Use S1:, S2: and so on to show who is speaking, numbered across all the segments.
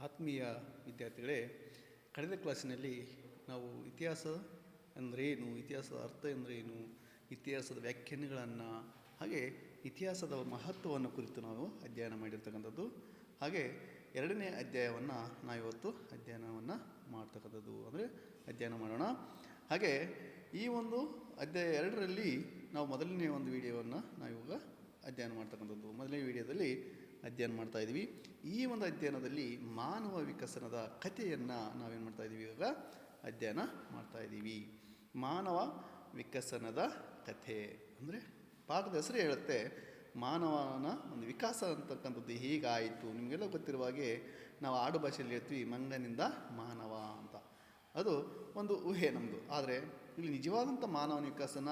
S1: ಆತ್ಮೀಯ ವಿದ್ಯಾರ್ಥಿಗಳೇ, ಕಳೆದ ಕ್ಲಾಸಿನಲ್ಲಿ ನಾವು ಇತಿಹಾಸ ಅಂದ್ರೇನು, ಇತಿಹಾಸದ ಅರ್ಥ ಎಂದರೇನು, ಇತಿಹಾಸದ ವ್ಯಾಖ್ಯಾನಗಳನ್ನು ಹಾಗೆ ಇತಿಹಾಸದ ಮಹತ್ವವನ್ನು ಕುರಿತು ನಾವು ಅಧ್ಯಯನ ಮಾಡಿರ್ತಕ್ಕಂಥದ್ದು. ಹಾಗೆ ಎರಡನೇ ಅಧ್ಯಾಯವನ್ನು ನಾವಿವತ್ತು ಅಧ್ಯಯನವನ್ನು ಮಾಡ್ತಕ್ಕಂಥದ್ದು ಅಂದರೆ ಅಧ್ಯಯನ ಮಾಡೋಣ. ಹಾಗೆ ಈ ಒಂದು ಅಧ್ಯಾಯ 2ರಲ್ಲಿ ನಾವು ಮೊದಲನೇ ಒಂದು ವಿಡಿಯೋವನ್ನು ನಾವಿವಾಗ ಅಧ್ಯಯನ ಮಾಡ್ತಕ್ಕಂಥದ್ದು. ಮೊದಲನೇ ವಿಡಿಯೋದಲ್ಲಿ ಅಧ್ಯಯನ ಮಾಡ್ತಾ ಇದ್ದೀವಿ. ಈ ಒಂದು ಅಧ್ಯಯನದಲ್ಲಿ ಮಾನವ ವಿಕಸನದ ಕಥೆಯನ್ನು ನಾವೇನು ಮಾಡ್ತಾ ಇದ್ದೀವಿ, ಇವಾಗ ಅಧ್ಯಯನ ಮಾಡ್ತಾ ಇದ್ದೀವಿ. ಮಾನವ ವಿಕಸನದ ಕಥೆ ಅಂದರೆ ಪಾಠದ ಹೆಸರು ಹೇಳುತ್ತೆ ಮಾನವನ ಒಂದು ವಿಕಾಸ ಅಂತಕ್ಕಂಥದ್ದು ಹೀಗಾಯಿತು. ನಿಮಗೆಲ್ಲ ಗೊತ್ತಿರುವ ಹಾಗೆ ನಾವು ಆಡು ಭಾಷೆಯಲ್ಲಿ ಹೇಳ್ತೀವಿ ಮಂಗನಿಂದ ಮಾನವ ಅಂತ. ಅದು ಒಂದು ಊಹೆ ನಮ್ಮದು. ಆದರೆ ಇಲ್ಲಿ ನಿಜವಾದಂಥ ಮಾನವನ ವಿಕಾಸನ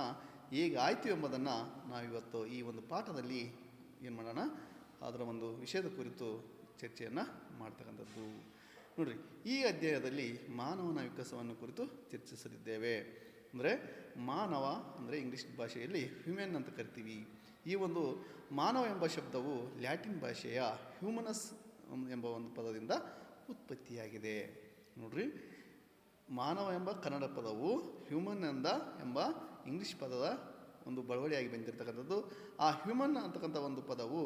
S1: ಹೇಗಾಯಿತು ಎಂಬುದನ್ನು ನಾವಿವತ್ತು ಈ ಒಂದು ಪಾಠದಲ್ಲಿ ಏನು ಮಾಡೋಣ, ಅದರ ಒಂದು ವಿಷಯದ ಕುರಿತು ಚರ್ಚೆಯನ್ನು ಮಾಡ್ತಕ್ಕಂಥದ್ದು. ನೋಡಿರಿ, ಈ ಅಧ್ಯಾಯದಲ್ಲಿ ಮಾನವನ ವಿಕಾಸವನ್ನು ಕುರಿತು ಚರ್ಚಿಸಲಿದ್ದೇವೆ. ಅಂದರೆ ಮಾನವ ಅಂದರೆ ಇಂಗ್ಲೀಷ್ ಭಾಷೆಯಲ್ಲಿ ಹ್ಯೂಮನ್ ಅಂತ ಕರಿತೀವಿ. ಈ ಒಂದು ಮಾನವ ಎಂಬ ಶಬ್ದವು ಲ್ಯಾಟಿನ್ ಭಾಷೆಯ ಹ್ಯೂಮನಸ್ ಎಂಬ ಒಂದು ಪದದಿಂದ ಉತ್ಪತ್ತಿಯಾಗಿದೆ. ನೋಡ್ರಿ, ಮಾನವ ಎಂಬ ಕನ್ನಡ ಪದವು ಹ್ಯೂಮನ್ ಎಂಬ ಇಂಗ್ಲೀಷ್ ಪದದ ಒಂದು ಬಳವಳಿಯಾಗಿ ಬಂದಿರತಕ್ಕಂಥದ್ದು. ಆ ಹ್ಯೂಮನ್ ಅಂತಕ್ಕಂಥ ಒಂದು ಪದವು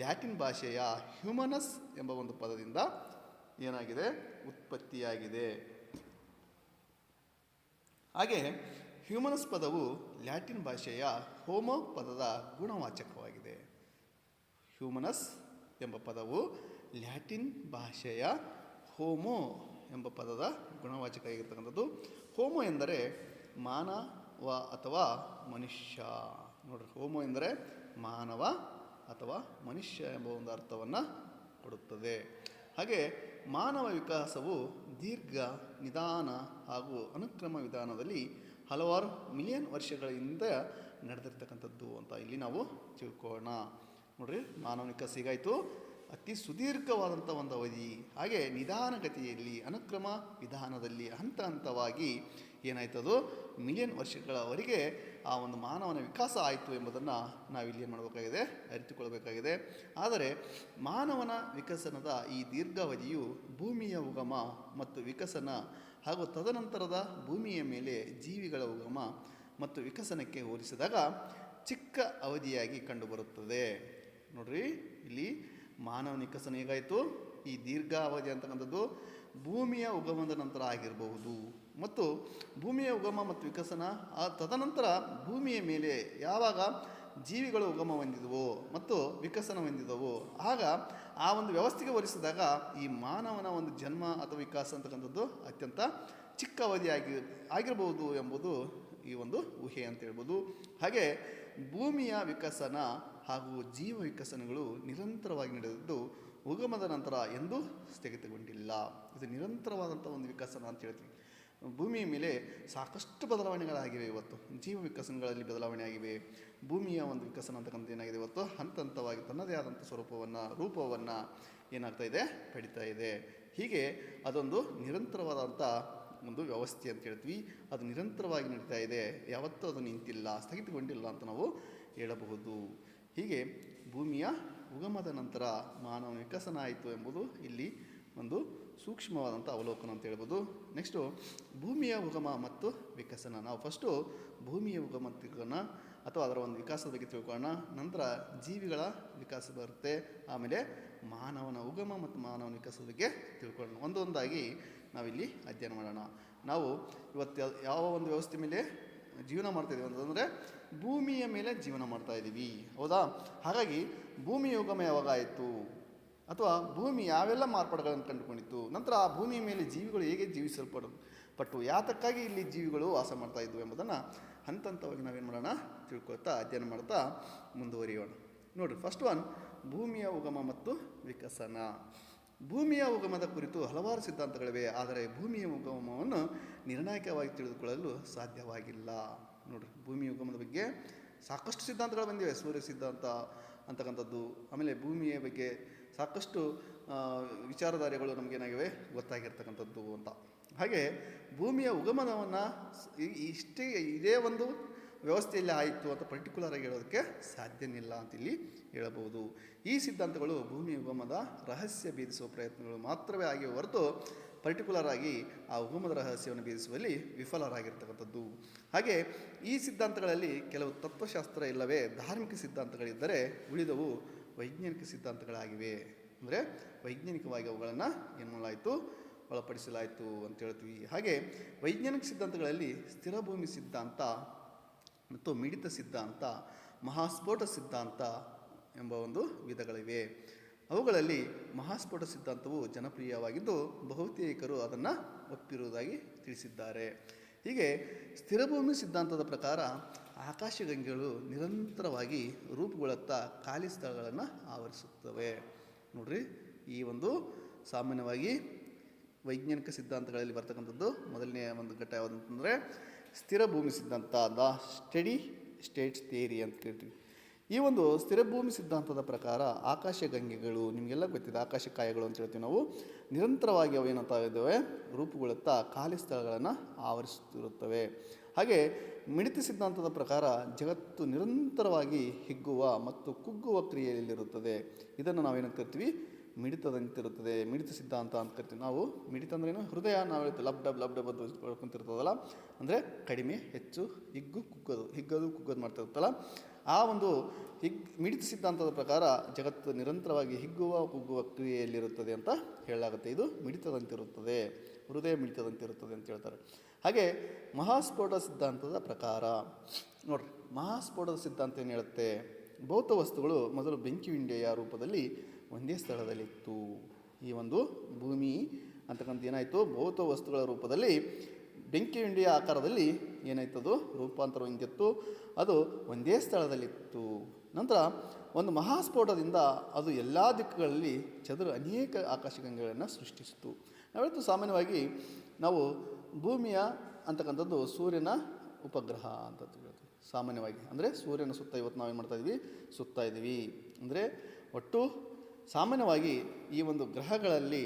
S1: ಲ್ಯಾಟಿನ್ ಭಾಷೆಯ ಹ್ಯೂಮನಸ್ ಎಂಬ ಒಂದು ಪದದಿಂದ ಏನಾಗಿದೆ, ಉತ್ಪತ್ತಿಯಾಗಿದೆ. ಹಾಗೆ ಹ್ಯೂಮನಸ್ ಪದವು ಲ್ಯಾಟಿನ್ ಭಾಷೆಯ ಹೋಮೋ ಪದದ ಗುಣವಾಚಕವಾಗಿದೆ. ಹ್ಯೂಮನಸ್ ಎಂಬ ಪದವು ಲ್ಯಾಟಿನ್ ಭಾಷೆಯ ಹೋಮೋ ಎಂಬ ಪದದ ಗುಣವಾಚಕ ಆಗಿರ್ತಕ್ಕಂಥದ್ದು. ಹೋಮೋ ಎಂದರೆ ಮಾನವ ಅಥವಾ ಮನುಷ್ಯ. ನೋಡ್ರಿ, ಹೋಮೋ ಎಂದರೆ ಮಾನವ ಅಥವಾ ಮನುಷ್ಯ ಎಂಬ ಒಂದು ಅರ್ಥವನ್ನು ಕೊಡುತ್ತದೆ. ಹಾಗೆ ಮಾನವ ವಿಕಾಸವು ದೀರ್ಘ, ನಿಧಾನ ಹಾಗೂ ಅನುಕ್ರಮ ವಿಧಾನದಲ್ಲಿ ಹಲವಾರು ಮಿಲಿಯನ್ ವರ್ಷಗಳಿಂದ ನಡೆದಿರ್ತಕ್ಕಂಥದ್ದು ಅಂತ ಇಲ್ಲಿ ನಾವು ತಿಳ್ಕೊಳ್ಳೋಣ. ನೋಡ್ರಿ, ಮಾನವ ವಿಕಾಸ ಹೀಗಾಯಿತು, ಅತಿ ಸುದೀರ್ಘವಾದಂಥ ಒಂದು ಅವಧಿ. ಹಾಗೆ ನಿಧಾನಗತಿಯಲ್ಲಿ ಅನುಕ್ರಮ ವಿಧಾನದಲ್ಲಿ ಹಂತ ಹಂತವಾಗಿ ಏನಾಯ್ತದು, ಮಿಲಿಯನ್ ವರ್ಷಗಳವರೆಗೆ ಆ ಒಂದು ಮಾನವನ ವಿಕಾಸ ಆಯಿತು ಎಂಬುದನ್ನು ನಾವಿಲ್ಲಿ ಏನು ಮಾಡಬೇಕಾಗಿದೆ, ಅರಿತುಕೊಳ್ಳಬೇಕಾಗಿದೆ. ಆದರೆ ಮಾನವನ ವಿಕಸನದ ಈ ದೀರ್ಘಾವಧಿಯು ಭೂಮಿಯ ಉಗಮ ಮತ್ತು ವಿಕಸನ ಹಾಗೂ ತದನಂತರದ ಭೂಮಿಯ ಮೇಲೆ ಜೀವಿಗಳ ಉಗಮ ಮತ್ತು ವಿಕಸನಕ್ಕೆ ಹೋಲಿಸಿದಾಗ ಚಿಕ್ಕ ಅವಧಿಯಾಗಿ ಕಂಡುಬರುತ್ತದೆ. ನೋಡ್ರಿ, ಇಲ್ಲಿ ಮಾನವನ ವಿಕಸನ ಹೇಗಾಯಿತು, ಈ ದೀರ್ಘಾವಧಿ ಅಂತಕ್ಕಂಥದ್ದು ಭೂಮಿಯ ಉಗಮದ ನಂತರ ಆಗಿರಬಹುದು ಮತ್ತು ಭೂಮಿಯ ಉಗಮ ಮತ್ತು ವಿಕಸನ ತದನಂತರ ಭೂಮಿಯ ಮೇಲೆ ಯಾವಾಗ ಜೀವಿಗಳು ಉಗಮ ಹೊಂದಿದವು ಮತ್ತು ವಿಕಸನ ಹೊಂದಿದವು, ಆಗ ಆ ಒಂದು ವ್ಯವಸ್ಥೆಗೆ ಹೋಲಿಸಿದಾಗ ಈ ಮಾನವನ ಒಂದು ಜನ್ಮ ಅಥವಾ ವಿಕಾಸ ಅಂತಕ್ಕಂಥದ್ದು ಅತ್ಯಂತ ಚಿಕ್ಕ ಅವಧಿಯಾಗಿ ಆಗಿರಬಹುದು ಎಂಬುದು ಈ ಒಂದು ಊಹೆ ಅಂತ ಹೇಳ್ಬೋದು. ಹಾಗೆ ಭೂಮಿಯ ವಿಕಸನ ಹಾಗೂ ಜೀವ ವಿಕಸನಗಳು ನಿರಂತರವಾಗಿ ನಡೆದಿದ್ದು ಉಗಮದ ನಂತರ ಎಂದೂ ಸ್ಥಗಿತಗೊಂಡಿಲ್ಲ. ಇದು ನಿರಂತರವಾದಂಥ ಒಂದು ವಿಕಸನ ಅಂತ ಹೇಳ್ತೀವಿ. ಭೂಮಿಯ ಮೇಲೆ ಸಾಕಷ್ಟು ಬದಲಾವಣೆಗಳಾಗಿವೆ. ಇವತ್ತು ಜೀವ ವಿಕಸನಗಳಲ್ಲಿ ಬದಲಾವಣೆ ಆಗಿವೆ. ಭೂಮಿಯ ಒಂದು ವಿಕಸನ ಅಂತಕ್ಕಂಥ ಏನಾಗಿದೆ, ಇವತ್ತು ಹಂತ ಹಂತವಾಗಿ ತನ್ನದೇ ಆದಂಥ ರೂಪವನ್ನು ಏನಾಗ್ತಾ ಇದೆ, ಪಡಿತಾ ಇದೆ. ಹೀಗೆ ಅದೊಂದು ನಿರಂತರವಾದಂಥ ಒಂದು ವ್ಯವಸ್ಥೆ ಅಂತ ಹೇಳ್ತೀವಿ. ಅದು ನಿರಂತರವಾಗಿ ನಡೀತಾ ಇದೆ, ಯಾವತ್ತೂ ಅದು ನಿಂತಿಲ್ಲ, ಸ್ಥಗಿತಗೊಂಡಿಲ್ಲ ಅಂತ ನಾವು ಹೇಳಬಹುದು. ಹೀಗೆ ಭೂಮಿಯ ಉಗಮದ ನಂತರ ಮಾನವ ವಿಕಸನ ಆಯಿತು ಎಂಬುದು ಇಲ್ಲಿ ಒಂದು ಸೂಕ್ಷ್ಮವಾದಂಥ ಅವಲೋಕನ ಅಂತ ಹೇಳ್ಬೋದು. ನೆಕ್ಸ್ಟು ಭೂಮಿಯ ಉಗಮ ಮತ್ತು ವಿಕಸನ. ನಾವು ಫಸ್ಟು ಭೂಮಿಯ ಉಗಮ ತಿಳ್ಕೊಳ್ಳೋಣ ಅಥವಾ ಅದರ ಒಂದು ವಿಕಾಸದ ಬಗ್ಗೆ ತಿಳ್ಕೊಳ್ಳೋಣ. ನಂತರ ಜೀವಿಗಳ ವಿಕಾಸ ಬರುತ್ತೆ, ಆಮೇಲೆ ಮಾನವನ ಉಗಮ ಮತ್ತು ಮಾನವನ ವಿಕಾಸದ ಬಗ್ಗೆ ತಿಳ್ಕೊಳ್ಳೋಣ. ಒಂದೊಂದಾಗಿ ನಾವಿಲ್ಲಿ ಅಧ್ಯಯನ ಮಾಡೋಣ. ನಾವು ಇವತ್ತು ಯಾವ ಒಂದು ವ್ಯವಸ್ಥೆ ಮೇಲೆ ಜೀವನ ಮಾಡ್ತಾಯಿದ್ದೀವಿ ಅಂತಂದರೆ ಭೂಮಿಯ ಮೇಲೆ ಜೀವನ ಮಾಡ್ತಾಯಿದ್ದೀವಿ, ಹೌದಾ? ಹಾಗಾಗಿ ಭೂಮಿಯ ಉಗಮ ಯಾವಾಗ ಆಯಿತು ಅಥವಾ ಭೂಮಿ ಯಾವೆಲ್ಲ ಮಾರ್ಪಾಡುಗಳನ್ನು ಕಂಡುಕೊಂಡಿತ್ತು, ನಂತರ ಆ ಭೂಮಿಯ ಮೇಲೆ ಜೀವಿಗಳು ಹೇಗೆ ಜೀವಿಸಲ್ಪಟ್ಟು ಯಾತಕ್ಕಾಗಿ ಇಲ್ಲಿ ಜೀವಿಗಳು ವಾಸ ಮಾಡ್ತಾಯಿದ್ವು ಎಂಬುದನ್ನು ಹಂತ ಹಂತವಾಗಿ ನಾವೇನು ಮಾಡೋಣ, ತಿಳ್ಕೊಳ್ತಾ ಅಧ್ಯಯನ ಮಾಡ್ತಾ ಮುಂದುವರಿಯೋಣ. ನೋಡಿರಿ, ಫಸ್ಟ್ ಒನ್ ಭೂಮಿಯ ಉಗಮ ಮತ್ತು ವಿಕಸನ. ಭೂಮಿಯ ಉಗಮದ ಕುರಿತು ಹಲವಾರು ಸಿದ್ಧಾಂತಗಳಿವೆ, ಆದರೆ ಭೂಮಿಯ ಉಗಮವನ್ನು ನಿರ್ಣಾಯಕವಾಗಿ ತಿಳಿದುಕೊಳ್ಳಲು ಸಾಧ್ಯವಾಗಿಲ್ಲ. ನೋಡಿರಿ, ಭೂಮಿಯ ಉಗಮದ ಬಗ್ಗೆ ಸಾಕಷ್ಟು ಸಿದ್ಧಾಂತಗಳು ಬಂದಿವೆ. ಸೂರ್ಯ ಸಿದ್ಧಾಂತ ಅಂತಕ್ಕಂಥದ್ದು, ಆಮೇಲೆ ಭೂಮಿಯ ಬಗ್ಗೆ ಸಾಕಷ್ಟು ವಿಚಾರಧಾರೆಗಳು ನಮಗೇನಾಗಿವೆ, ಗೊತ್ತಾಗಿರ್ತಕ್ಕಂಥದ್ದು ಅಂತ. ಹಾಗೆ ಭೂಮಿಯ ಉಗಮನವನ್ನು ಇದೇ ಒಂದು ವ್ಯವಸ್ಥೆಯಲ್ಲಿ ಆಯಿತು ಅಂತ ಪರ್ಟಿಕ್ಯುಲರ್ ಆಗಿ ಹೇಳೋದಕ್ಕೆ ಸಾಧ್ಯನಿಲ್ಲ ಅಂತ ಇಲ್ಲಿ ಹೇಳಬಹುದು. ಈ ಸಿದ್ಧಾಂತಗಳು ಭೂಮಿ ಉಗಮದ ರಹಸ್ಯ ಭೇದಿಸುವ ಪ್ರಯತ್ನಗಳು ಮಾತ್ರವೇ ಆಗಿವೆ ಹೊರತು ಪರ್ಟಿಕ್ಯುಲರ್ ಆಗಿ ಆ ಉಗಮದ ರಹಸ್ಯವನ್ನು ಭೇದಿಸುವಲ್ಲಿ ವಿಫಲರಾಗಿರ್ತಕ್ಕಂಥದ್ದು. ಹಾಗೆ ಈ ಸಿದ್ಧಾಂತಗಳಲ್ಲಿ ಕೆಲವು ತತ್ವಶಾಸ್ತ್ರ ಇಲ್ಲವೇ ಧಾರ್ಮಿಕ ಸಿದ್ಧಾಂತಗಳಿದ್ದರೆ ಉಳಿದವು ವೈಜ್ಞಾನಿಕ ಸಿದ್ಧಾಂತಗಳಾಗಿವೆ. ಅಂದರೆ ವೈಜ್ಞಾನಿಕವಾಗಿ ಅವುಗಳನ್ನು ಏನು ಮಾಡಲಾಯಿತು, ಒಳಪಡಿಸಲಾಯಿತು ಅಂತ ಹೇಳ್ತೀವಿ. ಹಾಗೆ ವೈಜ್ಞಾನಿಕ ಸಿದ್ಧಾಂತಗಳಲ್ಲಿ ಸ್ಥಿರ ಭೂಮಿ ಸಿದ್ಧಾಂತ ಮತ್ತು ಮಿಡಿತ ಸಿದ್ಧಾಂತ, ಮಹಾಸ್ಫೋಟ ಸಿದ್ಧಾಂತ ಎಂಬ ಒಂದು ವಿಧಗಳಿವೆ. ಅವುಗಳಲ್ಲಿ ಮಹಾಸ್ಫೋಟ ಸಿದ್ಧಾಂತವು ಜನಪ್ರಿಯವಾಗಿದ್ದು ಬಹುತೇಕರು ಅದನ್ನು ಒಪ್ಪಿರುವುದಾಗಿ ತಿಳಿಸಿದ್ದಾರೆ. ಹೀಗೆ ಸ್ಥಿರಭೂಮಿ ಸಿದ್ಧಾಂತದ ಪ್ರಕಾರ ಆಕಾಶಗಂಗೆಗಳು ನಿರಂತರವಾಗಿ ರೂಪುಗೊಳ್ಳುತ್ತಾ ಖಾಲಿ ಸ್ಥಳಗಳನ್ನು ಆವರಿಸುತ್ತವೆ. ನೋಡ್ರಿ, ಈ ಒಂದು ಸಾಮಾನ್ಯವಾಗಿ ವೈಜ್ಞಾನಿಕ ಸಿದ್ಧಾಂತಗಳಲ್ಲಿ ಬರ್ತಕ್ಕಂಥದ್ದು ಮೊದಲನೆಯ ಒಂದು ಘಟ್ಟ ಯಾವುದಂತಂದರೆ ಸ್ಥಿರ ಭೂಮಿ ಸಿದ್ಧಾಂತ, ದ ಸ್ಟಡಿ ಸ್ಟೇಟ್ಸ್ ಥಿಯರಿ ಅಂತ ಕೇಳ್ತೀವಿ. ಈ ಒಂದು ಸ್ಥಿರ ಭೂಮಿ ಸಿದ್ಧಾಂತದ ಪ್ರಕಾರ ಆಕಾಶಗಂಗೆಗಳು, ನಿಮಗೆಲ್ಲ ಗೊತ್ತಿದೆ ಆಕಾಶಕಾಯಗಳು ಅಂತ ಹೇಳ್ತೀವಿ ನಾವು, ನಿರಂತರವಾಗಿ ಅವು ಏನಂತ ಇದ್ದಾವೆ, ರೂಪುಗೊಳ್ಳುತ್ತಾ ಖಾಲಿ ಸ್ಥಳಗಳನ್ನು ಆವರಿಸುತ್ತಿರುತ್ತವೆ. ಹಾಗೆ ಮಿಡಿತ ಸಿದ್ಧಾಂತದ ಪ್ರಕಾರ ಜಗತ್ತು ನಿರಂತರವಾಗಿ ಹಿಗ್ಗುವ ಮತ್ತು ಕುಗ್ಗುವ ಕ್ರಿಯೆಯಲ್ಲಿರುತ್ತದೆ. ಇದನ್ನು ನಾವೇನು ಕರಿತೀವಿ, ಮಿಡಿತದಂತಿರುತ್ತದೆ. ಮಿಡಿತ ಸಿದ್ಧಾಂತ ಅಂತ ಕರಿತೀವಿ ನಾವು. ಮಿಡಿತ ಅಂದ್ರೇನು, ಹೃದಯ ನಾವು ಹೇಳ್ತೀವಿ ಲಬ್ ಡಬ್ ಅದು ಹೇಳ್ಕೊಂತಿರ್ತದಲ್ಲ, ಅಂದರೆ ಕಡಿಮೆ ಹೆಚ್ಚು ಹಿಗ್ಗೋದು ಕುಗ್ಗೋದು ಮಾಡ್ತಿರುತ್ತಲ್ಲ, ಆ ಒಂದು ಮಿಡಿತ ಸಿದ್ಧಾಂತದ ಪ್ರಕಾರ ಜಗತ್ತು ನಿರಂತರವಾಗಿ ಹಿಗ್ಗುವ ಕುಗ್ಗುವ ಕ್ರಿಯೆಯಲ್ಲಿರುತ್ತದೆ ಅಂತ ಹೇಳಲಾಗುತ್ತೆ. ಇದು ಮಿಡಿತದಂತಿರುತ್ತದೆ, ಹೃದಯ ಮಿಡಿತದಂತಿರುತ್ತದೆ ಅಂತ ಹೇಳ್ತಾರೆ. ಹಾಗೆ ಮಹಾಸ್ಫೋಟ ಸಿದ್ಧಾಂತದ ಪ್ರಕಾರ ನೋಡ್ರಿ, ಮಹಾಸ್ಫೋಟದ ಸಿದ್ಧಾಂತ ಏನು ಹೇಳುತ್ತೆ, ಭೌತ ವಸ್ತುಗಳು ಮೊದಲು ಬೆಂಕಿ ಉಂಡೆಯ ರೂಪದಲ್ಲಿ ಒಂದೇ ಸ್ಥಳದಲ್ಲಿತ್ತು. ಈ ಒಂದು ಭೂಮಿ ಅಂತಕ್ಕಂಥ ಏನಾಯಿತು, ಭೌತ ವಸ್ತುಗಳ ರೂಪದಲ್ಲಿ ಬೆಂಕಿ ಉಂಡೆಯ ಆಕಾರದಲ್ಲಿ ಏನಾಯ್ತದು ರೂಪಾಂತರ ಹೊಂದಿತ್ತು, ಅದು ಒಂದೇ ಸ್ಥಳದಲ್ಲಿತ್ತು. ನಂತರ ಒಂದು ಮಹಾಸ್ಫೋಟದಿಂದ ಅದು ಎಲ್ಲ ದಿಕ್ಕುಗಳಲ್ಲಿ ಚದುರು ಅನೇಕ ಆಕಾಶಗಂಗೆಗಳನ್ನು ಸೃಷ್ಟಿಸಿತು. ನಾವಿವತ್ತು ಸಾಮಾನ್ಯವಾಗಿ ನಾವು ಭೂಮಿಯ ಅಂತಕ್ಕಂಥದ್ದು ಸೂರ್ಯನ ಉಪಗ್ರಹ ಅಂತ ಹೇಳ್ತೀವಿ ಸಾಮಾನ್ಯವಾಗಿ. ಅಂದರೆ ಸೂರ್ಯನ ಸುತ್ತ ಇವತ್ತು ನಾವೇನು ಮಾಡ್ತಾಯಿದ್ವಿ, ಸುತ್ತಾ ಇದ್ದೀವಿ. ಅಂದರೆ ಒಟ್ಟು ಸಾಮಾನ್ಯವಾಗಿ ಈ ಒಂದು ಗ್ರಹಗಳಲ್ಲಿ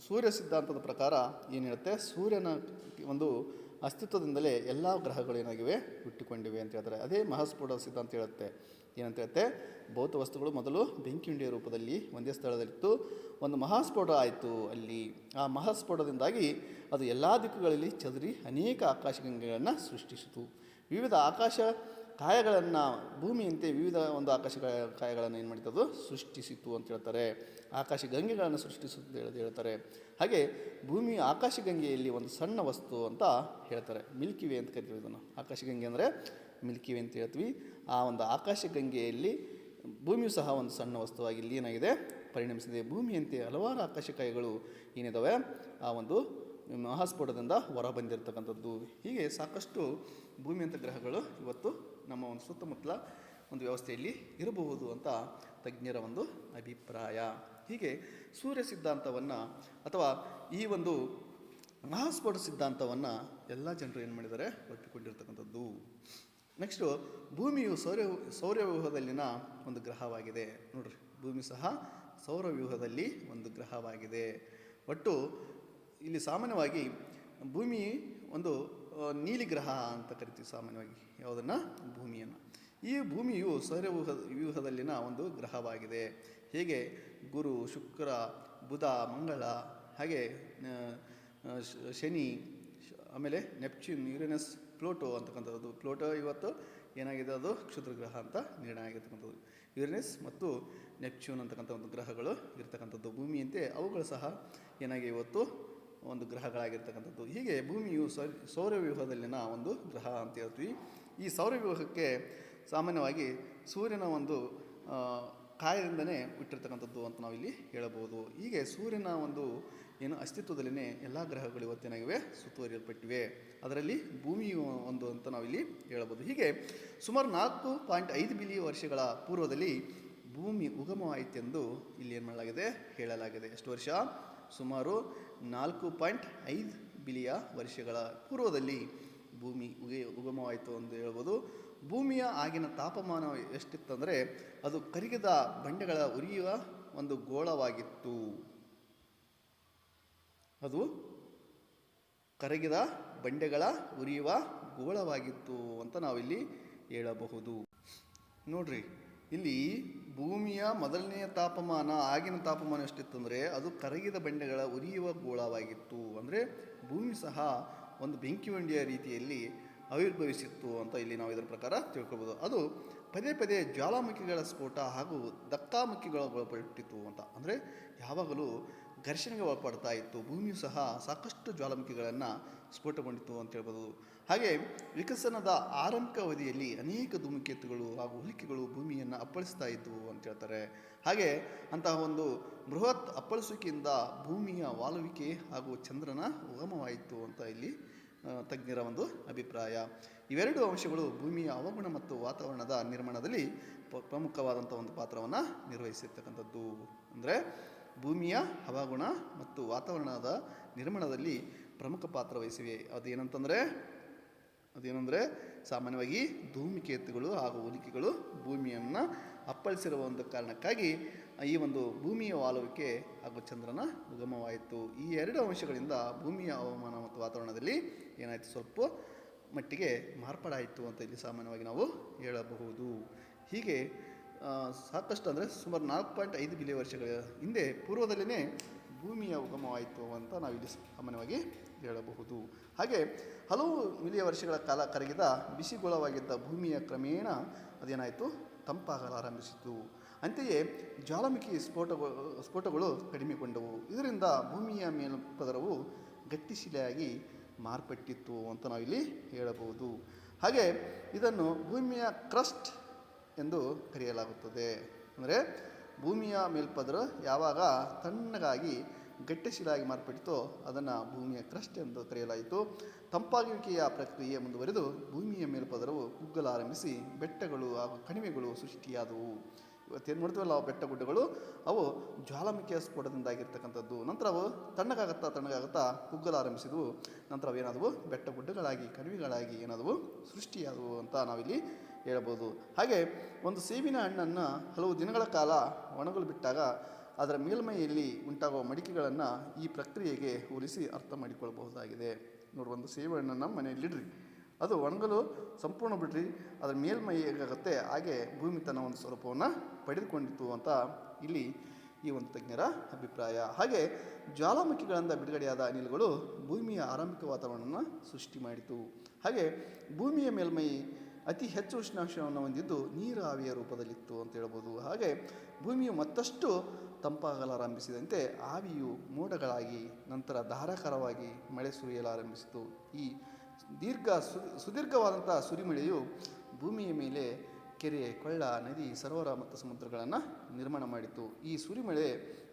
S1: ಸೂರ್ಯ ಸಿದ್ಧಾಂತದ ಪ್ರಕಾರ ಏನು ಹೇಳುತ್ತೆ, ಸೂರ್ಯನ ಒಂದು ಅಸ್ತಿತ್ವದಿಂದಲೇ ಎಲ್ಲ ಗ್ರಹಗಳು ಏನಾಗಿವೆ, ಹುಟ್ಟಿಕೊಂಡಿವೆ ಅಂತ ಹೇಳ್ತಾರೆ. ಅದೇ ಮಹಾಸ್ಫೋಟ ಸಿದ್ಧಾಂತ ಹೇಳುತ್ತೆ. ಏನಂತ ಹೇಳುತ್ತೆ, ಭೌತ ವಸ್ತುಗಳು ಮೊದಲು ಬೆಂಕಿ ಉಂಡೆಯ ರೂಪದಲ್ಲಿ ಒಂದೇ ಸ್ಥಳದಲ್ಲಿತ್ತು, ಒಂದು ಮಹಾಸ್ಫೋಟ ಆಯಿತು ಅಲ್ಲಿ. ಆ ಮಹಾಸ್ಫೋಟದಿಂದಾಗಿ ಅದು ಎಲ್ಲ ದಿಕ್ಕುಗಳಲ್ಲಿ ಚದುರಿ ಅನೇಕ ಆಕಾಶಗಂಗೆಗಳನ್ನು ಸೃಷ್ಟಿಸಿತು. ವಿವಿಧ ಆಕಾಶ ಕಾಯಗಳನ್ನು ಭೂಮಿಯಂತೆ ವಿವಿಧ ಒಂದು ಆಕಾಶ ಕಾಯಗಳನ್ನು ಏನು ಮಾಡಿತದು ಸೃಷ್ಟಿಸಿತು ಅಂತ ಹೇಳ್ತಾರೆ. ಆಕಾಶಗಂಗೆಗಳನ್ನು ಸೃಷ್ಟಿಸುತ್ತೆ ಹೇಳ್ತಾರೆ. ಹಾಗೆ ಭೂಮಿ ಆಕಾಶಗಂಗೆಯಲ್ಲಿ ಒಂದು ಸಣ್ಣ ವಸ್ತು ಅಂತ ಹೇಳ್ತಾರೆ, ಮಿಲ್ಕಿವೆ ಅಂತ ಕರಿತೀವಿ ಇದನ್ನು. ಆಕಾಶಗಂಗೆ ಅಂದರೆ ಮಿಲ್ಕಿವೆ ಅಂತ ಹೇಳ್ತೀವಿ. ಆ ಒಂದು ಆಕಾಶಗಂಗೆಯಲ್ಲಿ ಭೂಮಿಯು ಸಹ ಒಂದು ಸಣ್ಣ ವಸ್ತುವಾಗಿ ಇಲ್ಲಿ ಏನಾಗಿದೆ, ಪರಿಣಮಿಸಿದೆ. ಭೂಮಿಯಂತೆ ಹಲವಾರು ಆಕಾಶಕಾಯಗಳು ಏನಿದ್ದಾವೆ ಆ ಒಂದು ಮಹಾಸ್ಫೋಟದಿಂದ ಹೊರಬಂದಿರತಕ್ಕಂಥದ್ದು. ಹೀಗೆ ಸಾಕಷ್ಟು ಭೂಮಿಯಂಥ ಗ್ರಹಗಳು ಇವತ್ತು ನಮ್ಮ ಒಂದು ಸುತ್ತಮುತ್ತಲ ಒಂದು ವ್ಯವಸ್ಥೆಯಲ್ಲಿ ಇರಬಹುದು ಅಂತ ತಜ್ಞರ ಒಂದು ಅಭಿಪ್ರಾಯ. ಹೀಗೆ ಸೂರ್ಯ ಸಿದ್ಧಾಂತವನ್ನು ಅಥವಾ ಈ ಒಂದು ಮಹಾಸ್ಫೋಟ ಸಿದ್ಧಾಂತವನ್ನು ಎಲ್ಲ ಜನರು ಏನು ಮಾಡಿದ್ದಾರೆ, ಒಪ್ಪಿಕೊಂಡಿರ್ತಕ್ಕಂಥದ್ದು. ನೆಕ್ಸ್ಟು ಭೂಮಿಯು ಸೌರವ್ಯೂಹದಲ್ಲಿನ ಒಂದು ಗ್ರಹವಾಗಿದೆ. ನೋಡ್ರಿ, ಭೂಮಿ ಸಹ ಸೌರವ್ಯೂಹದಲ್ಲಿ ಒಂದು ಗ್ರಹವಾಗಿದೆ. ಒಟ್ಟು ಇಲ್ಲಿ ಸಾಮಾನ್ಯವಾಗಿ ಭೂಮಿ ಒಂದು ನೀಲಿ ಗ್ರಹ ಅಂತ ಕರಿತೀವಿ ಸಾಮಾನ್ಯವಾಗಿ ಯಾವುದನ್ನು, ಭೂಮಿಯನ್ನು. ಈ ಭೂಮಿಯು ವ್ಯೂಹದಲ್ಲಿನ ಒಂದು ಗ್ರಹವಾಗಿದೆ. ಹೇಗೆ ಗುರು, ಶುಕ್ರ, ಬುಧ, ಮಂಗಳ, ಹಾಗೆ ಶನಿ, ಆಮೇಲೆ ನೆಪ್ಚ್ಯೂನ್, ಯುರೇನಸ್, ಪ್ಲೂಟೋ ಅಂತಕ್ಕಂಥದ್ದು. ಪ್ಲೂಟೋ ಇವತ್ತು ಏನಾಗಿದೆ, ಅದು ಕ್ಷುದ್ರ ಗ್ರಹ ಅಂತ ನಿರ್ಣಯ ಆಗಿರ್ತಕ್ಕಂಥದ್ದು. ಯುರೇನಸ್ ಮತ್ತು ನೆಪ್ಚ್ಯೂನ್ ಅಂತಕ್ಕಂಥ ಒಂದು ಗ್ರಹಗಳು ಇರ್ತಕ್ಕಂಥದ್ದು. ಭೂಮಿಯಂತೆ ಅವುಗಳು ಸಹ ಏನಾಗಿ ಇವತ್ತು ಒಂದು ಗ್ರಹಗಳಾಗಿರ್ತಕ್ಕಂಥದ್ದು. ಹೀಗೆ ಭೂಮಿಯು ಸೌರವ್ಯೂಹದಲ್ಲಿನ ಒಂದು ಗ್ರಹ ಅಂತ ಹೇಳ್ತೀವಿ. ಈ ಸೌರವ್ಯೂಹಕ್ಕೆ ಸಾಮಾನ್ಯವಾಗಿ ಸೂರ್ಯನ ಒಂದು ಕಾಯದಿಂದನೇ ಹುಟ್ಟಿರ್ತಕ್ಕಂಥದ್ದು ಅಂತ ನಾವಿಲ್ಲಿ ಹೇಳಬಹುದು. ಹೀಗೆ ಸೂರ್ಯನ ಒಂದು ಏನು ಅಸ್ತಿತ್ವದಲ್ಲಿನೇ ಎಲ್ಲ ಗ್ರಹಗಳು ಇವತ್ತೇನಾಗಿವೆ, ಸುತ್ತುವರಿಯಲ್ಪಟ್ಟಿವೆ. ಅದರಲ್ಲಿ ಭೂಮಿಯು ಒಂದು ಅಂತ ನಾವಿಲ್ಲಿ ಹೇಳಬಹುದು. ಹೀಗೆ ಸುಮಾರು 4.5 ಬಿಲಿಯನ್ ವರ್ಷಗಳ ಪೂರ್ವದಲ್ಲಿ ಭೂಮಿ ಉಗಮವಾಯಿತೆಂದು ಇಲ್ಲಿ ಏನು ಮಾಡಲಾಗಿದೆ, ಹೇಳಲಾಗಿದೆ. ಎಷ್ಟು ವರ್ಷ? ಸುಮಾರು 4.5 ಬಿಲಿಯನ್ ವರ್ಷಗಳ ಪೂರ್ವದಲ್ಲಿ ಭೂಮಿ ಉಗಮವಾಯಿತು ಎಂದು ಹೇಳ್ಬೋದು. ಭೂಮಿಯ ಆಗಿನ ತಾಪಮಾನ ಎಷ್ಟಿತ್ತಂದರೆ ಅದು ಕರಗಿದ ಬಂಡೆಗಳ ಉರಿಯುವ ಒಂದು ಗೋಳವಾಗಿತ್ತು. ಅದು ಕರಗಿದ ಬಂಡೆಗಳ ಉರಿಯುವ ಗೋಳವಾಗಿತ್ತು ಅಂತ ನಾವಿಲ್ಲಿ ಹೇಳಬಹುದು. ನೋಡ್ರಿ, ಇಲ್ಲಿ ಭೂಮಿಯ ಮೊದಲನೆಯ ತಾಪಮಾನ, ಆಗಿನ ತಾಪಮಾನ ಎಷ್ಟಿತ್ತು ಅಂದರೆ ಅದು ಕರಗಿದ ಬಂಡೆಗಳ ಉರಿಯುವ ಗೋಳವಾಗಿತ್ತು. ಅಂದರೆ ಭೂಮಿ ಸಹ ಒಂದು ಬೆಂಕಿ ಬಂಡಿಯ ರೀತಿಯಲ್ಲಿ ಆವಿರ್ಭವಿಸಿತ್ತು ಅಂತ ಇಲ್ಲಿ ನಾವು ಇದರ ಪ್ರಕಾರ ತಿಳ್ಕೊಬೋದು. ಅದು ಪದೇ ಪದೇ ಜ್ವಾಲಾಮುಖಿಗಳ ಸ್ಫೋಟ ಹಾಗೂ ಧಕ್ಕಾಮುಖಿಗಳ ಒಳಪಟ್ಟಿತ್ತು ಅಂತ. ಅಂದರೆ ಯಾವಾಗಲೂ ಘರ್ಷಣೆಗೆ ಒಳಪಡ್ತಾ ಇತ್ತು. ಭೂಮಿಯು ಸಹ ಸಾಕಷ್ಟು ಜ್ವಾಲಾಮುಖಿಗಳನ್ನು ಸ್ಫೋಟಗೊಂಡಿತ್ತು ಅಂತ ಹೇಳ್ಬೋದು. ಹಾಗೆ ವಿಕಸನದ ಆರಂಭಿಕ ಅವಧಿಯಲ್ಲಿ ಅನೇಕ ಧೂಮಕೇತುಗಳು ಹಾಗೂ ಹೋಲಿಕೆಗಳು ಭೂಮಿಯನ್ನು ಅಪ್ಪಳಿಸ್ತಾ ಇದ್ದವು ಅಂತ ಹೇಳ್ತಾರೆ. ಹಾಗೆ ಅಂತಹ ಒಂದು ಬೃಹತ್ ಅಪ್ಪಳಿಸುವಿಕೆಯಿಂದ ಭೂಮಿಯ ವಾಲುವಿಕೆ ಹಾಗೂ ಚಂದ್ರನ ಉಗಮವಾಯಿತು ಅಂತ ಇಲ್ಲಿ ತಜ್ಞರ ಒಂದು ಅಭಿಪ್ರಾಯ. ಇವೆರಡು ಅಂಶಗಳು ಭೂಮಿಯ ಅವಗುಣ ಮತ್ತು ವಾತಾವರಣದ ನಿರ್ಮಾಣದಲ್ಲಿ ಪ್ರಮುಖವಾದಂಥ ಒಂದು ಪಾತ್ರವನ್ನು ನಿರ್ವಹಿಸಿರ್ತಕ್ಕಂಥದ್ದು. ಅಂದರೆ ಭೂಮಿಯ ಹವಾಗುಣ ಮತ್ತು ವಾತಾವರಣದ ನಿರ್ಮಾಣದಲ್ಲಿ ಪ್ರಮುಖ ಪಾತ್ರ ವಹಿಸಿವೆ. ಅದೇನೆಂದರೆ ಸಾಮಾನ್ಯವಾಗಿ ಧೂಮಕೇತುಗಳು ಹಾಗೂ ಹೋಲಿಕೆಗಳು ಭೂಮಿಯನ್ನು ಅಪ್ಪಳಿಸಿರುವ ಒಂದು ಕಾರಣಕ್ಕಾಗಿ ಈ ಒಂದು ಭೂಮಿಯ ವಾಲುವಿಕೆ ಹಾಗೂ ಚಂದ್ರನ ಉಗಮವಾಯಿತು. ಈ ಎರಡು ಅಂಶಗಳಿಂದ ಭೂಮಿಯ ಹವಾಮಾನ ಮತ್ತು ವಾತಾವರಣದಲ್ಲಿ ಏನಾಯಿತು, ಸ್ವಲ್ಪ ಮಟ್ಟಿಗೆ ಮಾರ್ಪಾಡಾಯಿತು ಅಂತ ಇಲ್ಲಿ ಸಾಮಾನ್ಯವಾಗಿ ನಾವು ಹೇಳಬಹುದು. ಹೀಗೆ ಸಾಕಷ್ಟು ಅಂದರೆ ಸುಮಾರು 4.5 ಬಿಲಿಯನ್ ವರ್ಷಗಳ ಹಿಂದೆ ಪೂರ್ವದಲ್ಲೇ ಭೂಮಿಯ ಉಗಮವಾಯಿತು ಅಂತ ನಾವಿಲ್ಲಿ ಸಾಮಾನ್ಯವಾಗಿ ಹೇಳಬಹುದು. ಹಾಗೆ ಹಲವು ಮಿಲಿಯ ವರ್ಷಗಳ ಕಾಲ ಕರಗಿದ ಬಿಸಿಗೋಳವಾಗಿದ್ದ ಭೂಮಿಯ ಕ್ರಮೇಣ ಅದೇನಾಯಿತು, ತಂಪಾಗಲಾರಂಭಿಸಿತು. ಅಂತೆಯೇ ಜ್ವಾಲಾಮುಖಿ ಸ್ಫೋಟಗಳು ಕಡಿಮೆಗೊಂಡವು. ಇದರಿಂದ ಭೂಮಿಯ ಮೇಲ್ಪದರವು ಗಟ್ಟಿಶಿಲೆಯಾಗಿ ಮಾರ್ಪಟ್ಟಿತ್ತು ಅಂತ ನಾವಿಲ್ಲಿ ಹೇಳಬಹುದು. ಹಾಗೆ ಇದನ್ನು ಭೂಮಿಯ ಕ್ರಸ್ಟ್ ಎಂದು ಕರೆಯಲಾಗುತ್ತದೆ. ಅಂದರೆ ಭೂಮಿಯ ಮೇಲ್ಪದರ ಯಾವಾಗ ತಣ್ಣಗಾಗಿ ಗಟ್ಟಿಶಿಲೆಯಾಗಿ ಮಾರ್ಪಟ್ಟಿತೋ ಅದನ್ನು ಭೂಮಿಯ ಕ್ರಸ್ಟ್ ಎಂದು ಕರೆಯಲಾಯಿತು. ತಂಪಾಗುವಿಕೆಯ ಪ್ರಕ್ರಿಯೆ ಮುಂದುವರೆದು ಭೂಮಿಯ ಮೇಲ್ಪದರವು ಕುಗ್ಗಲಾರಂಭಿಸಿ ಬೆಟ್ಟಗಳು ಹಾಗೂ ಕಣಿವೆಗಳು ಸೃಷ್ಟಿಯಾದವು. ಇವತ್ತೇನು ನೋಡ್ತೀವಲ್ಲ, ಬೆಟ್ಟ ಗುಡ್ಡಗಳು ಅವು ಜ್ವಾಲಾಮುಖಿಯ ಸ್ಫೋಟದಿಂದಾಗಿರ್ತಕ್ಕಂಥದ್ದು. ನಂತರ ಅವು ತಣ್ಣಗಾಗುತ್ತಾ ಕುಗ್ಗಲಾರಂಭಿಸಿದವು. ನಂತರ ಅವೇನಾದವು ಬೆಟ್ಟ ಗುಡ್ಡಗಳಾಗಿ ಕಣಿವೆಗಳಾಗಿ ಏನಾದವು ಸೃಷ್ಟಿಯಾದವು ಅಂತ ನಾವಿಲ್ಲಿ ಹೇಳ್ಬೋದು. ಹಾಗೆ ಒಂದು ಸೇಬಿನ ಹಣ್ಣನ್ನು ಹಲವು ದಿನಗಳ ಕಾಲ ಒಣಗಲು ಬಿಟ್ಟಾಗ ಅದರ ಮೇಲ್ಮೈಯಲ್ಲಿ ಉಂಟಾಗುವ ಮಡಿಕೆಗಳನ್ನು ಈ ಪ್ರಕ್ರಿಯೆಗೆ ಹೋಲಿಸಿ ಅರ್ಥ ಮಾಡಿಕೊಳ್ಳಬಹುದಾಗಿದೆ. ನೋಡಿ, ಒಂದು ಸೇಬು ಹಣ್ಣನ್ನು ಮನೆಯಲ್ಲಿಡ್ರಿ, ಅದು ಒಣಗಲು ಸಂಪೂರ್ಣ ಬಿಡ್ರಿ, ಅದರ ಮೇಲ್ಮೈ ಹೇಗಾಗುತ್ತೆ ಹಾಗೆ ಭೂಮಿ ತನ್ನ ಒಂದು ಸ್ವರೂಪವನ್ನು ಪಡೆದುಕೊಂಡಿತು ಅಂತ ಇಲ್ಲಿ ಈ ಒಂದು ತಜ್ಞರ ಅಭಿಪ್ರಾಯ. ಹಾಗೆ ಜ್ವಾಲಾಮುಖಿಗಳಿಂದ ಬಿಡುಗಡೆಯಾದ ಅನಿಲಗಳು ಭೂಮಿಯ ಆರಂಭಿಕ ವಾತಾವರಣವನ್ನು ಸೃಷ್ಟಿ ಮಾಡಿತು. ಹಾಗೆ ಭೂಮಿಯ ಮೇಲ್ಮೈ ಅತಿ ಹೆಚ್ಚು ಉಷ್ಣಾಂಶವನ್ನು ಹೊಂದಿದ್ದು ನೀರು ಆವಿಯ ರೂಪದಲ್ಲಿತ್ತು ಅಂತ ಹೇಳ್ಬೋದು. ಹಾಗೆ ಭೂಮಿಯು ಮತ್ತಷ್ಟು ತಂಪಾಗಲಾರಂಭಿಸಿದಂತೆ ಆವಿಯು ಮೋಡಗಳಾಗಿ ನಂತರ ಧಾರಾಕಾರವಾಗಿ ಮಳೆ ಸುರಿಯಲಾರಂಭಿಸಿತು. ಈ ಸುದೀರ್ಘವಾದಂಥ ಸುರಿಮಳೆಯು ಭೂಮಿಯ ಮೇಲೆ ಕೆರೆ, ಕೊಳ್ಳ, ನದಿ, ಸರೋವರ ಮತ್ತು ಸಮುದ್ರಗಳನ್ನು ನಿರ್ಮಾಣ ಮಾಡಿತು. ಈ ಸುರಿಮಳೆ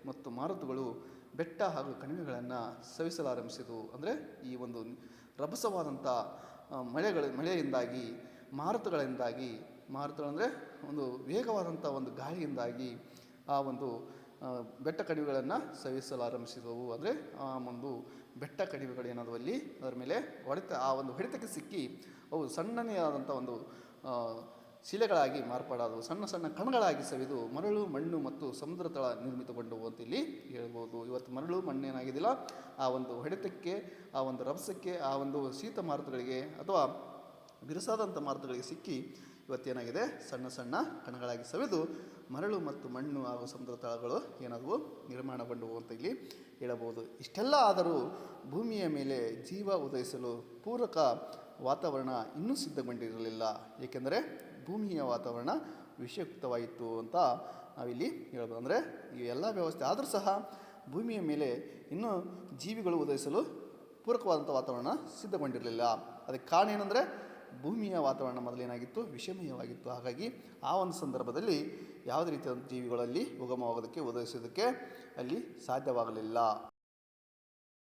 S1: ಮತ್ತು ಮಾರುತಗಳು ಬೆಟ್ಟ ಹಾಗೂ ಕಣಿವೆಗಳನ್ನು ಸವಿಸಲಾರಂಭಿಸಿದವು. ಅಂದರೆ ಈ ಒಂದು ರಭಸವಾದಂಥ ಮಳೆಯಿಂದಾಗಿ ಮಾರುತಗಳಂದರೆ ಒಂದು ವೇಗವಾದಂಥ ಒಂದು ಗಾಳಿಯಿಂದಾಗಿ ಆ ಒಂದು ಬೆಟ್ಟ ಕಣಿವೆಗಳನ್ನು ಸವಿಸಲಾರಂಭಿಸಿದವು. ಅಂದರೆ ಆ ಒಂದು ಬೆಟ್ಟ ಕಣಿವೆಗಳು ಏನಾದವು ಅಲ್ಲಿ ಅದರ ಮೇಲೆ ಆ ಒಂದು ಹೊಡೆತಕ್ಕೆ ಸಿಕ್ಕಿ ಅವು ಸಣ್ಣನೆಯಾದಂಥ ಒಂದು ಶಿಲೆಗಳಾಗಿ ಮಾರ್ಪಾಡಾದವು. ಸಣ್ಣ ಸಣ್ಣ ಕಣಗಳಾಗಿ ಸವಿದು ಮರಳು, ಮಣ್ಣು ಮತ್ತು ಸಮುದ್ರ ತಳ ನಿರ್ಮಿತಗೊಂಡವು ಅಂತ ಇಲ್ಲಿ ಹೇಳ್ಬೋದು. ಇವತ್ತು ಮರಳು ಮಣ್ಣು ಏನಾಗಿದ್ದಿಲ್ಲ, ಆ ಒಂದು ಹೊಡೆತಕ್ಕೆ, ಆ ಒಂದು ರಭಸಕ್ಕೆ, ಆ ಒಂದು ಶೀತ ಮಾರುತಗಳಿಗೆ ಅಥವಾ ಬಿರುಸಾದಂಥ ಮಾರುತಗಳಿಗೆ ಸಿಕ್ಕಿ ಇವತ್ತೇನಾಗಿದೆ, ಸಣ್ಣ ಸಣ್ಣ ಕಣಗಳಾಗಿ ಸವಿದು ಮರಳು ಮತ್ತು ಮಣ್ಣು ಹಾಗೂ ಸಮುದ್ರ ತಳಗಳು ಏನಾದವು ನಿರ್ಮಾಣಗೊಂಡವು ಅಂತ ಇಲ್ಲಿ ಹೇಳಬಹುದು. ಇಷ್ಟೆಲ್ಲ ಆದರೂ ಭೂಮಿಯ ಮೇಲೆ ಜೀವ ಉದಯಿಸಲು ಪೂರಕ ವಾತಾವರಣ ಇನ್ನೂ ಸಿದ್ಧಗೊಂಡಿರಲಿಲ್ಲ. ಏಕೆಂದರೆ ಭೂಮಿಯ ವಾತಾವರಣ ವಿಷಯುಕ್ತವಾಯಿತು ಅಂತ ನಾವಿಲ್ಲಿ ಹೇಳ್ಬೋದು. ಅಂದರೆ ಈ ಎಲ್ಲ ವ್ಯವಸ್ಥೆ ಆದರೂ ಸಹ ಭೂಮಿಯ ಮೇಲೆ ಇನ್ನೂ ಜೀವಿಗಳು ಉದಯಿಸಲು ಪೂರಕವಾದಂಥ ವಾತಾವರಣ ಸಿದ್ಧಗೊಂಡಿರಲಿಲ್ಲ. ಅದಕ್ಕೆ ಕಾರಣ ಏನಂದರೆ ಭೂಮಿಯ ವಾತಾವರಣ ಮೊದಲೇನಾಗಿತ್ತು, ವಿಷಮಯವಾಗಿತ್ತು. ಹಾಗಾಗಿ ಆ ಒಂದು ಸಂದರ್ಭದಲ್ಲಿ ಯಾವುದೇ ರೀತಿಯ ಜೀವಿಗಳಲ್ಲಿ ಉಗಮವಾಗೋದಕ್ಕೆ ಉದಯಿಸೋದಕ್ಕೆ ಅಲ್ಲಿ ಸಾಧ್ಯವಾಗಲಿಲ್ಲ.